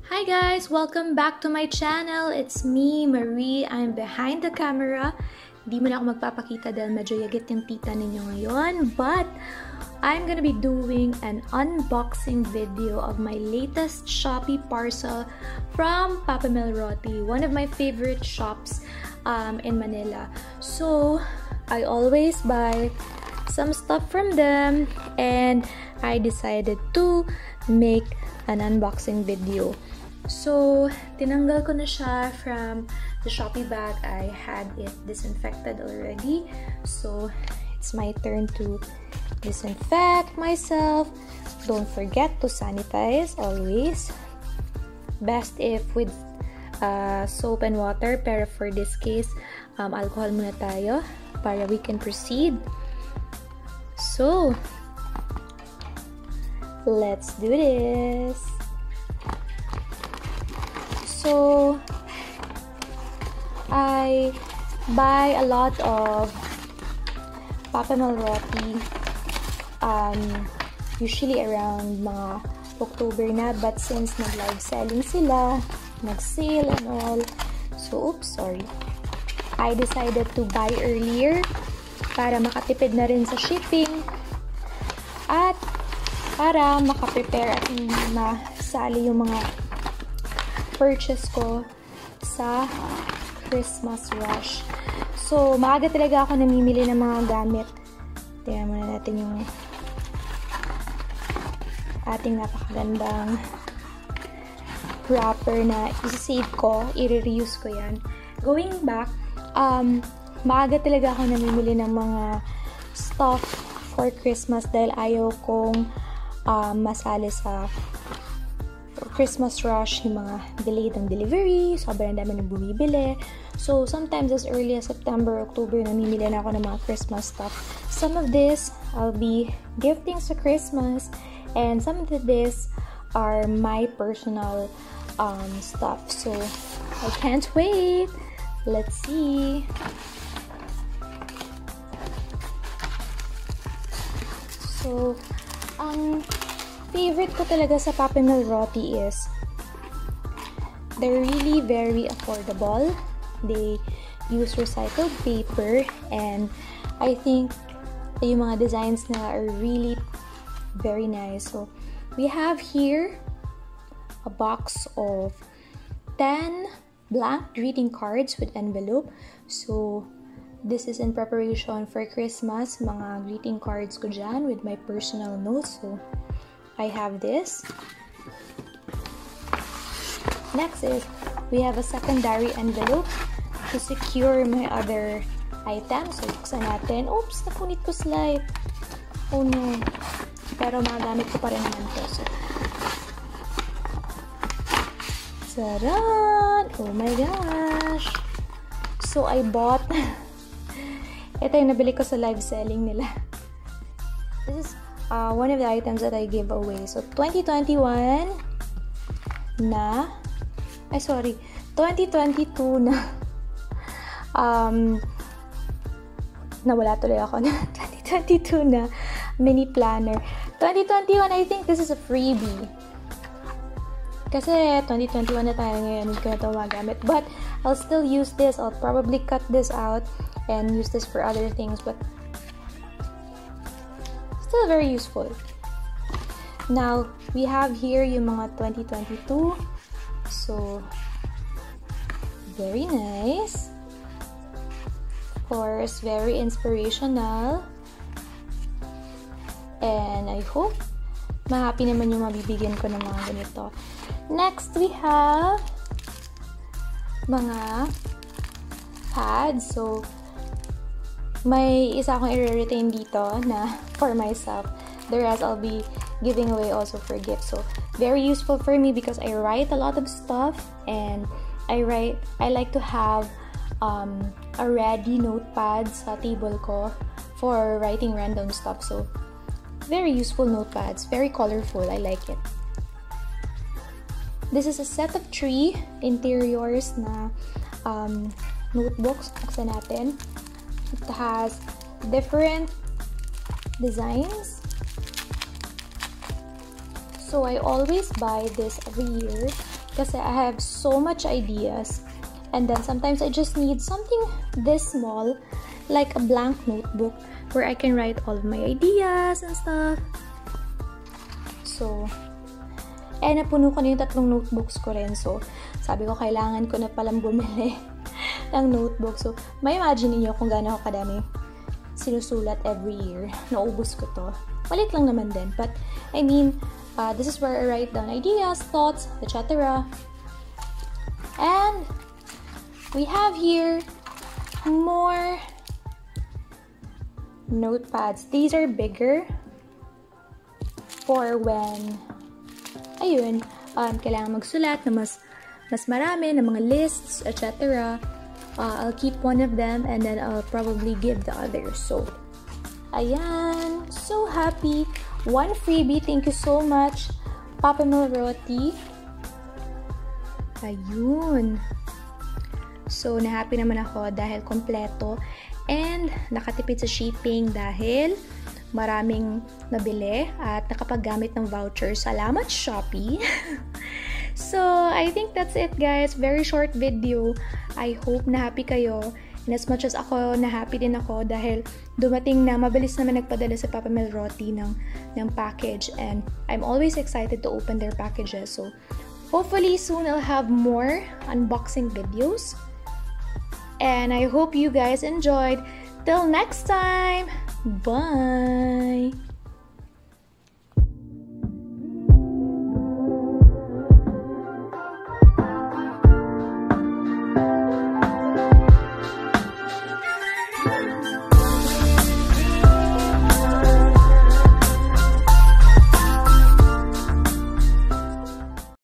Hi guys! Welcome back to my channel. It's me, Marie. I'm behind the camera. Di mo na ako magpapakita dahil medyo yagit yung tita ninyo ngayon. But, I'm gonna be doing an unboxing video of my latest Shopee parcel from Papa Melroti, one of my favorite shops in Manila. So, I always buy some stuff from them and I decided to make an unboxing video. So, tinanggal ko na siya from the Shopee bag. I had it disinfected already. So, it's my turn to disinfect myself. Don't forget to sanitize always. Best if with soap and water. Pero for this case, alcohol muna tayo para we can proceed. So, let's do this. So, I buy a lot of Papa Melroti usually around mga October na, but since nag-live selling sila, nag-sale and all, so I decided to buy earlier para makatipid na rin sa shipping at para makaprepare at hindi masali yung mga purchase ko sa Christmas rush. So, maaga talaga ako namimili ng mga gamit. Tingnan muna natin yung ating napakagandang wrapper na isi-save ko, i-reuse ko yan. Going back, maaga talaga ako namimili ng mga stuff for Christmas dahil ayaw kong masali sa Christmas rush, yung mga delayed ang delivery, sobrang dami nang bumibili. So, sometimes as early as September, October, namimili na ako ng mga Christmas stuff. Some of this, I'll be gifting sa Christmas, and some of this are my personal stuff. So, I can't wait! Let's see! So, ang favorite ko talaga sa Papa Melroti is they're really very affordable. They use recycled paper and I think yung mga designs na are really very nice. So, we have here a box of 10 blank greeting cards with envelope. So, this is in preparation for Christmas. Mga greeting cards ko dyan with my personal notes. So, I have this. Next is, we have a secondary envelope to secure my other items. So, buksan natin. Oops! Napunit ko slide. Oh no. Pero magagamit ko pa rin naman to. So, taran! Oh my gosh! So, I bought ito yung nabili ko sa live selling nila. This is one of the items that I gave away. So, 2021 na 2022 na nawala tuloy ako na 2022 na mini planner. 2021, I think this is a freebie. Kasi 2021 na tayo ngayon, hindi ko na ito magamit. But, I'll still use this. I'll probably cut this out and use this for other things. But, still very useful. Now, we have here yung mga 2022. So, very nice. Of course, very inspirational. And I hope ma-happy naman yung mabibigyan ko ng mga ganito. Next, we have mga pads. So, may isa akong i-retain dito na for myself. The rest I'll be giving away also for gifts. So, very useful for me because I write a lot of stuff and I like to have a ready notepad sa table ko for writing random stuff. So, very useful notepads. Very colorful. I like it. This is a set of 3 interiors na notebooks. Buksan natin. It has different designs. So I always buy this every year Kasi I have so much ideas. And then sometimes I just need something this small, like a blank notebook where I can write all of my ideas and stuff. So, napuno ko na yung 3 notebooks ko rin. So, sabi ko, kailangan ko na palang bumili ng notebook. So, may imagine niyo kung gaano ako kadami sinusulat every year. Naubos ko to. Malit lang naman din. But, I mean, this is where I write down ideas, thoughts, etc. And, we have here more notepads. These are bigger for when, ayun, kailangan magsulat na mas marami, na mga lists, etc. I'll keep one of them and then I'll probably give the others. So, ayan. So happy. One freebie. Thank you so much, Papa Melroti. Ayun. So, na-happy naman ako dahil kompleto and nakatipid sa shipping dahil maraming nabili at nakapaggamit ng voucher. Salamat, Shopee! So, I think that's it, guys. Very short video. I hope na happy kayo. And as much as ako, na-happy din ako dahil dumating na, mabilis naman nagpadala sa Papa Melroti ng package. And I'm always excited to open their packages. So, hopefully soon I'll have more unboxing videos. And I hope you guys enjoyed. Till next time, bye!